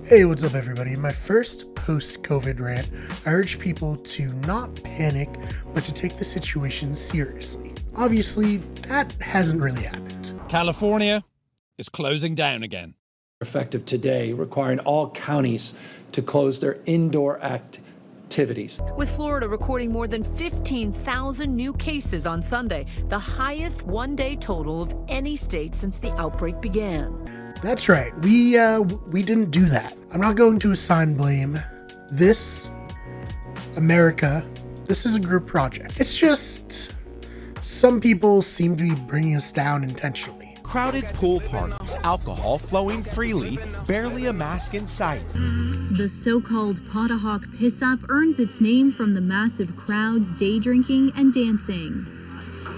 Hey, what's up, everybody? In my first post-COVID rant, I urge people to not panic, but to take the situation seriously. Obviously, that hasn't really happened. California is closing down again. Effective today, requiring all counties to close their indoor activities. With Florida recording more than 15,000 new cases on Sunday, the highest one-day total of any state since the outbreak began. That's right, we didn't do that. I'm not going to assign blame. This, America, this is a group project. It's just some people seem to be bringing us down intentionally. Crowded pool parties, alcohol flowing freely, barely a mask in sight. The so-called Pottahawk Piss-Up earns its name from the massive crowds day drinking and dancing.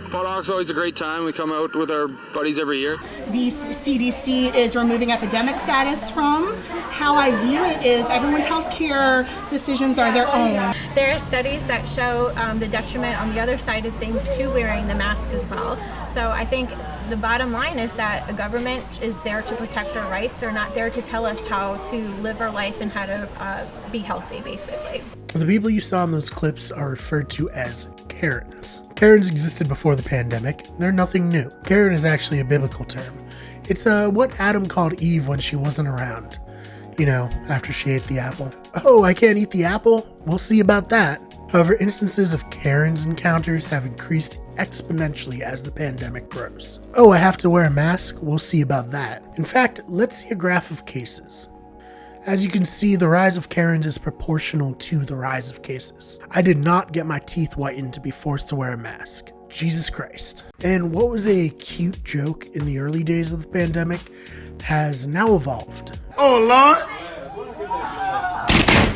Pottahawk's always a great time. We come out with our buddies every year. The CDC is removing epidemic status from. How I view it is everyone's healthcare decisions are their own. There are studies that show the detriment on the other side of things to wearing the mask as well. So I think the bottom line is that the government is there to protect our rights. They're not there to tell us how to live our life and how to be healthy, basically. The people you saw in those clips are referred to as Karens. Karens existed before the pandemic. They're nothing new. Karen is actually a biblical term. It's what Adam called Eve when she wasn't around. You know, after she ate the apple. Oh, I can't eat the apple? We'll see about that. However, instances of Karen's encounters have increased exponentially as the pandemic grows. Oh, I have to wear a mask? We'll see about that. In fact, let's see a graph of cases. As you can see, the rise of Karens is proportional to the rise of cases. I did not get my teeth whitened to be forced to wear a mask. Jesus Christ. And what was a cute joke in the early days of the pandemic has now evolved. Oh, Lord.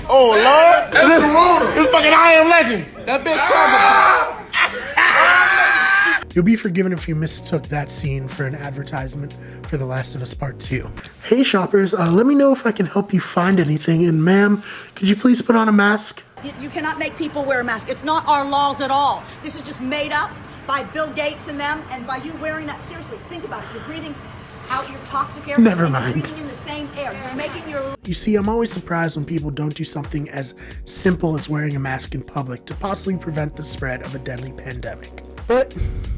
Oh, Lord. This fucking I Am Legend. That bitch You'll be forgiven if you mistook that scene for an advertisement for The Last of Us Part 2. Hey shoppers, let me know if I can help you find anything, and ma'am, could you please put on a mask? You cannot make people wear a mask. It's not our laws at all. This is just made up by Bill Gates and them, and by you wearing that. Seriously, think about it. You're breathing out your toxic air. Never mind. You're breathing in the same air. You're making your... You see, I'm always surprised when people don't do something as simple as wearing a mask in public to possibly prevent the spread of a deadly pandemic. But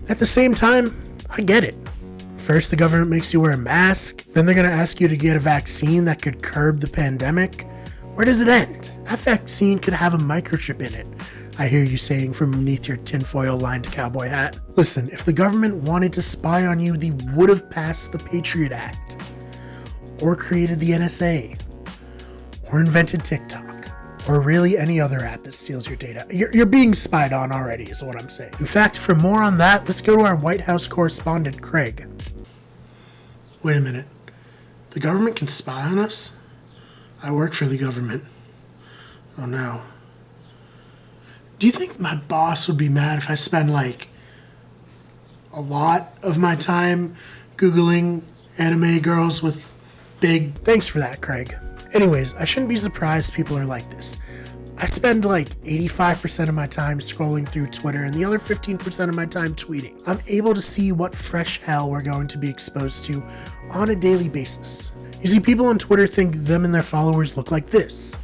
at the same time, I get it. First, the government makes you wear a mask, then they're going to ask you to get a vaccine that could curb the pandemic. Where does it end? That vaccine could have a microchip in it, I hear you saying from beneath your tinfoil-lined cowboy hat. Listen, if the government wanted to spy on you, they would have passed the Patriot Act, or created the NSA, or invented TikTok, or really any other app that steals your data. You're being spied on already, is what I'm saying. In fact, for more on that, let's go to our White House correspondent, Craig. Wait a minute. The government can spy on us? I work for the government. Oh no. Do you think my boss would be mad if I spend like a lot of my time Googling anime girls with big... Thanks for that, Craig. Anyways, I shouldn't be surprised people are like this. I spend like 85% of my time scrolling through Twitter and the other 15% of my time tweeting. I'm able to see what fresh hell we're going to be exposed to on a daily basis. You see, people on Twitter think them and their followers look like this.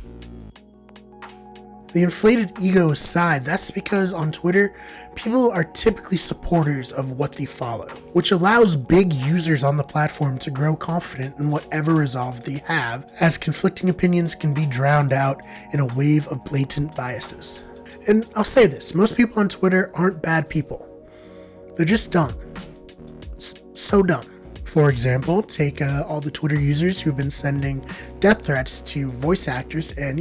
The inflated ego aside, that's because on Twitter, people are typically supporters of what they follow, which allows big users on the platform to grow confident in whatever resolve they have, as conflicting opinions can be drowned out in a wave of blatant biases. And I'll say this, most people on Twitter aren't bad people. They're just dumb. So dumb. For example, take all the Twitter users who've been sending death threats to voice actors and,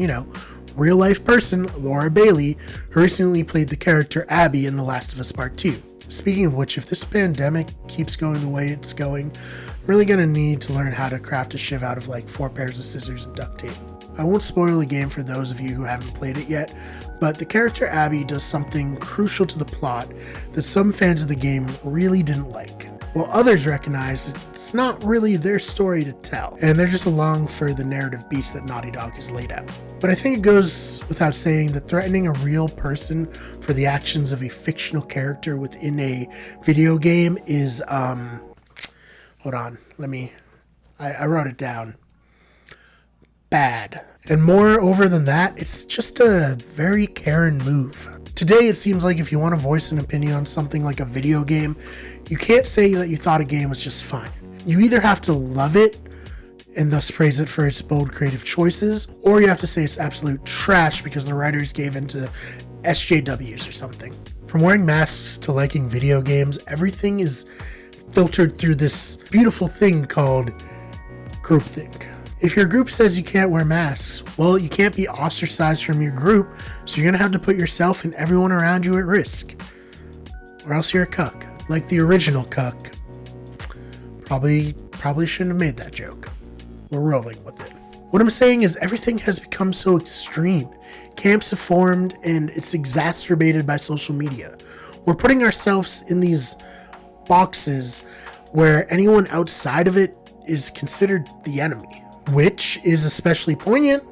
real-life person Laura Bailey, who recently played the character Abby in The Last of Us Part 2. Speaking of which, if this pandemic keeps going the way it's going, I'm really going to need to learn how to craft a shiv out of like 4 pairs of scissors and duct tape. I won't spoil the game for those of you who haven't played it yet, but the character Abby does something crucial to the plot that some fans of the game really didn't like, while others recognize it's not really their story to tell, and they're just along for the narrative beats that Naughty Dog has laid out. But I think it goes without saying that threatening a real person for the actions of a fictional character within a video game is, hold on, I wrote it down. bad. And moreover than that, it's just a very Karen move. Today, it seems like if you want to voice an opinion on something like a video game, you can't say that you thought a game was just fine. You either have to love it and thus praise it for its bold creative choices, or you have to say it's absolute trash because the writers gave into SJWs or something. From wearing masks to liking video games, everything is filtered through this beautiful thing called groupthink. If your group says you can't wear masks, well, you can't be ostracized from your group, so you're gonna have to put yourself and everyone around you at risk. Or else you're a cuck. Like the original cuck. Probably shouldn't have made that joke. We're rolling with it. What I'm saying is everything has become so extreme. Camps have formed and it's exacerbated by social media. We're putting ourselves in these boxes where anyone outside of it is considered the enemy, which is especially poignant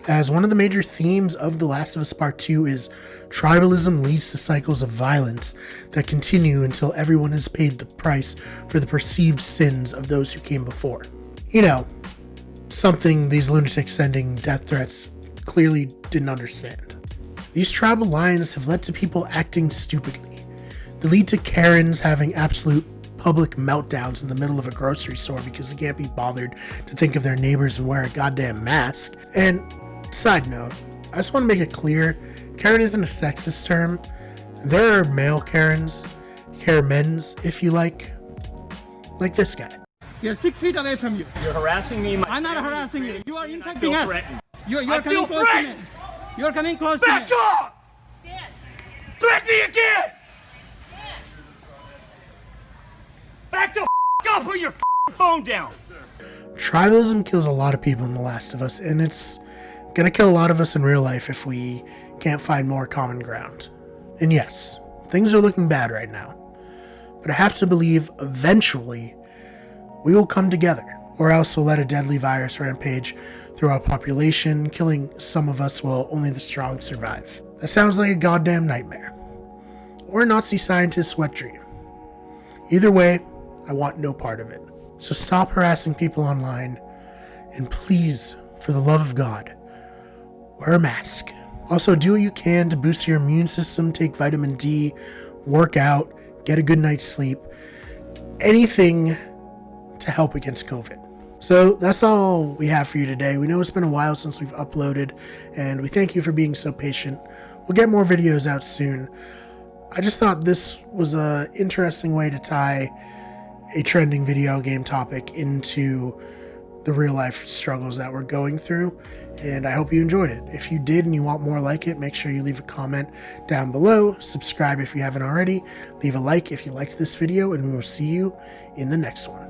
as one of the major themes of The Last of Us Part 2 is tribalism leads to cycles of violence that continue until everyone has paid the price for the perceived sins of those who came before. You know, something these lunatics sending death threats clearly didn't understand. These tribal lines have led to people acting stupidly. They lead to Karens having absolute public meltdowns in the middle of a grocery store because they can't be bothered to think of their neighbors and wear a goddamn mask. And side note, I just want to make it clear, Karen isn't a sexist term. There are male Karens, Karemens, if you like this guy. We are 6 feet away from you. You're harassing me. I'm not harassing you. You are infecting us. Threatened. You're coming close to me. You're coming close to me. Back off! Threaten me again! Back the off, put your phone down. Tribalism kills a lot of people in The Last of Us, and it's gonna kill a lot of us in real life if we can't find more common ground. And yes, things are looking bad right now. But I have to believe eventually we will come together, or else we'll let a deadly virus rampage through our population, killing some of us while only the strong survive. That sounds like a goddamn nightmare. Or a Nazi scientist's wet dream. Either way, I want no part of it. So stop harassing people online, and please, for the love of God, wear a mask. Also, do what you can to boost your immune system, take vitamin D, work out, get a good night's sleep, anything to help against COVID. So that's all we have for you today. We know it's been a while since we've uploaded, and we thank you for being so patient. We'll get more videos out soon. I just thought this was an interesting way to tie a trending video game topic into the real life struggles that we're going through, and I hope you enjoyed it. If you did and you want more like it, make sure you leave a comment down below, subscribe if you haven't already, leave a like if you liked this video, and we will see you in the next one.